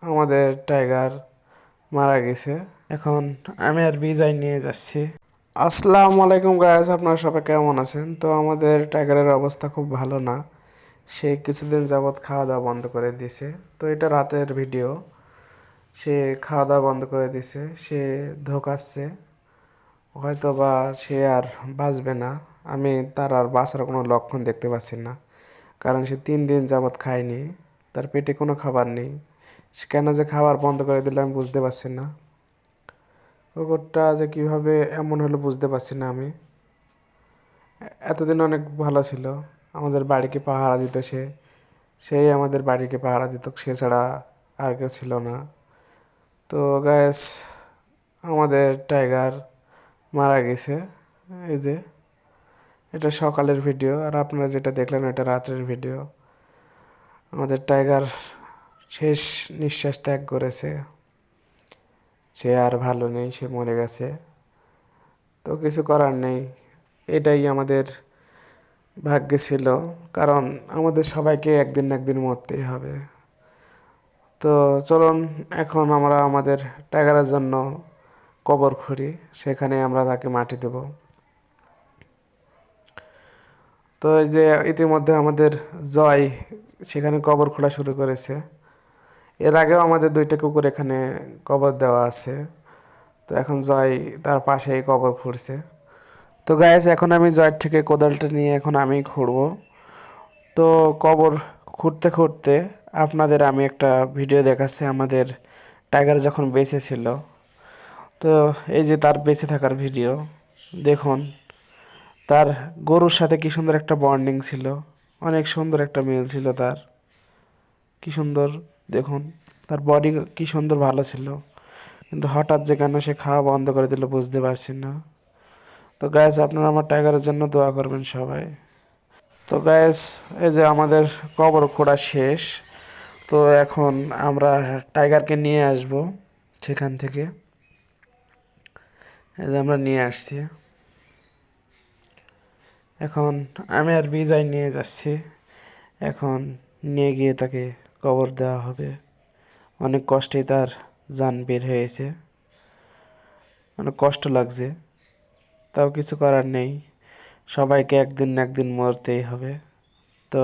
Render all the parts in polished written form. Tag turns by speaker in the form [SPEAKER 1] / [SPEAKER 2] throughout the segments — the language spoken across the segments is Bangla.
[SPEAKER 1] আমাদের টাইগার মারা গেছে। এখন আমি আর বিজয় নিয়ে যাচ্ছি। আসসালামু আলাইকুম গাইস, আপনারা সবাই কেমন আছেন? তো আমাদের টাইগারের অবস্থা খুব ভালো না। সে কিছুদিন যাবৎ খাওয়া দাওয়া বন্ধ করে দিয়েছে। তো এটা রাতের ভিডিও। সে খাওয়া দাওয়া বন্ধ করে দিয়েছে, সে ধোকাচ্ছে। হয়তো বা সে আর বাঁচবে না। আমি তার আর বাঁচার কোনো লক্ষণ দেখতে পাচ্ছি না, কারণ সে 3 দিন যাবৎ খায়নি। তার পেটে কোনো খাবার নেই। সে কেন যে খাবার বন্ধ করে দিল আমি বুঝতে পারছি না। কুকুরটা যে কীভাবে এমন হলো বুঝতে পারছি না আমি। এতদিন অনেক ভালো ছিল, আমাদের বাড়িকে পাহারা দিত সে। সেই আমাদের বাড়িকে পাহারা দিত, সে ছাড়া আর কেউ ছিল না। তো গ্যাস, আমাদের টাইগার মারা গেছে। এই যে এটা সকালের ভিডিও, আর আপনারা যেটা দেখলেন এটা রাত্রের ভিডিও। আমাদের টাইগার শেষ নিঃশ্বাস ত্যাগ করেছে। সে আর ভালো নেই, সে মরে গেছে। তো কিছু করার নেই, এটাই আমাদের ভাগ্যে ছিল, কারণ আমাদের সবাইকে একদিন না একদিন মরতেই হবে। তো চলুন এখন আমরা আমাদের টাইগারের জন্য কবর খুঁড়ি, সেখানে আমরা তাকে মাটি দেব। তো এই যে ইতিমধ্যে আমাদের জয় সেখানে কবর খোঁড়া শুরু করেছে। এর আগেও আমাদের 2টা কুকুর এখানে কবর দেওয়া আছে। তো এখন জয় তার পাশেই কবর খুঁড়ছে। তো গাইস, এখন আমি জয়ের থেকে কোদালটা নিয়ে এখন আমি খুঁড়বো। তো কবর খুঁড়তে খুঁড়তে আপনাদের আমি একটা ভিডিও দেখাচ্ছি আমাদের টাইগার যখন বেঁচে ছিল। তো এই যে তার বেঁচে থাকার ভিডিও দেখুন। তার গরুর সাথে কি সুন্দর একটা বন্ডিং ছিল, অনেক সুন্দর একটা মিল ছিল তার। কি সুন্দর দেখুন, তার বডি কি সুন্দর ভালো ছিল, কিন্তু হঠাৎ যে কেন সে খাওয়া বন্ধ করে দিল বুঝতে পারছি না। তো গাইস, আপনারা আমার টাইগারের জন্য দোয়া করবেন সবাই। তো গাইস, এই যে আমাদের কবর খোঁড়া শেষ। তো এখন আমরা টাইগারকে নিয়ে আসব সেখান থেকে। এই যে আমরা নিয়ে আসছি। এখন আমি আর বিজয় নিয়ে যাচ্ছি। এখন নিয়ে গিয়ে তাকে কবর দেওয়া হবে। অনেক কষ্টেই তার জান বের হয়েছে, অনেক কষ্ট লাগছে। তাও কিছু করার নেই, সবাইকে একদিন না একদিন মরতেই হবে। তো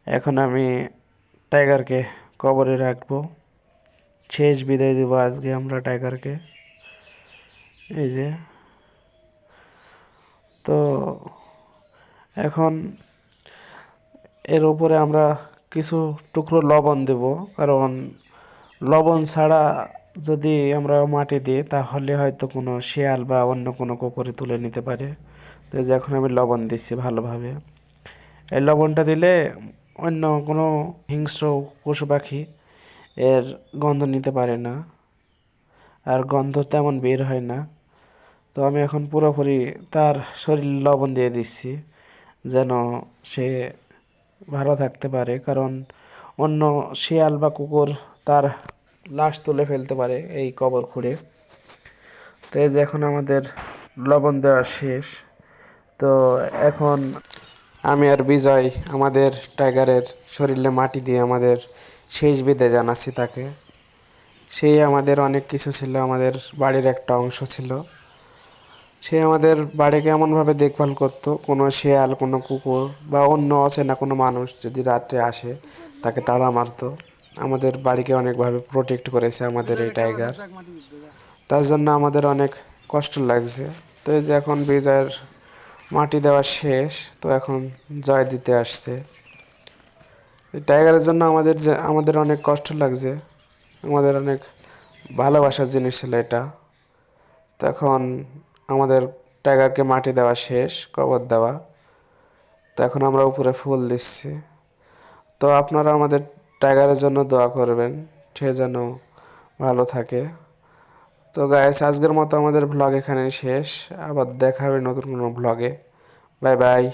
[SPEAKER 1] এখন আমি টাইগারকে কবরে রাখবো, শেষ বিদায় দেবো আজকে আমরা টাইগারকে। এই যে, তো এখন এর উপরে আমরা কিছু টুকরো লবণ দেব, কারণ লবণ ছাড়া যদি আমরা মাটি দিই তাহলে হয়তো কোনো শেয়াল বা অন্য কোনো কুকুরে তুলে নিতে পারে। তো এই যে এখন আমি লবণ দিচ্ছি ভালোভাবে। এই লবণটা দিলে অন্য কোনো হিংস্র পশু পাখি এর গন্ধ নিতে পারে না, আর গন্ধ তেমন বের হয় না। তো আমি এখন পুরোপুরি তার শরীর লবণ দিয়ে দিচ্ছি, যেন সে ভালো থাকতে পারে, কারণ অন্য শিয়াল বা কুকুর তার লাশ তুলে ফেলতে পারে এই কবর খুঁড়ে। তো এই যে এখন আমাদের লবণ দেওয়া শেষ। তো এখন আমি আর বিজয় আমাদের টাইগারের শরীরে মাটি দিয়ে আমাদের শেষ বিদায় জানাচ্ছি তাকে। সেই আমাদের অনেক কিছু ছিল, আমাদের বাড়ির একটা অংশ ছিল। সে আমাদের বাড়িকে এমনভাবে দেখভাল করতো, কোনো শেয়াল, কোনো কুকুর বা অন্য অচেনা কোনো মানুষ যদি রাত্রে আসে তাকে তাড়া মারতো। আমাদের বাড়িকে অনেকভাবে প্রোটেক্ট করেছে আমাদের এই টাইগার। তার জন্য আমাদের অনেক কষ্ট লাগছে। তো এই যে এখন বিজয়ের মাটি দেওয়া শেষ, তো এখন জয় দিতে আসছে। এই টাইগারের জন্য আমাদের অনেক কষ্ট লাগছে, আমাদের অনেক ভালোবাসার জিনিস ছিল এটা। তো এখন আমাদের টাইগারকে মাটি দেওয়া শেষ, কবর দেওয়া। তো এখন আমরা উপরে ফুল দিচ্ছি। তো আপনারা আমাদের টাইগারের জন্য দোয়া করবেন, সে যেন ভালো থাকে। তো গাইস, আজকের মতো আমাদের ভ্লগ এখানেই শেষ। আবার দেখা হবে নতুন কোনো ভ্লগে। Bye bye.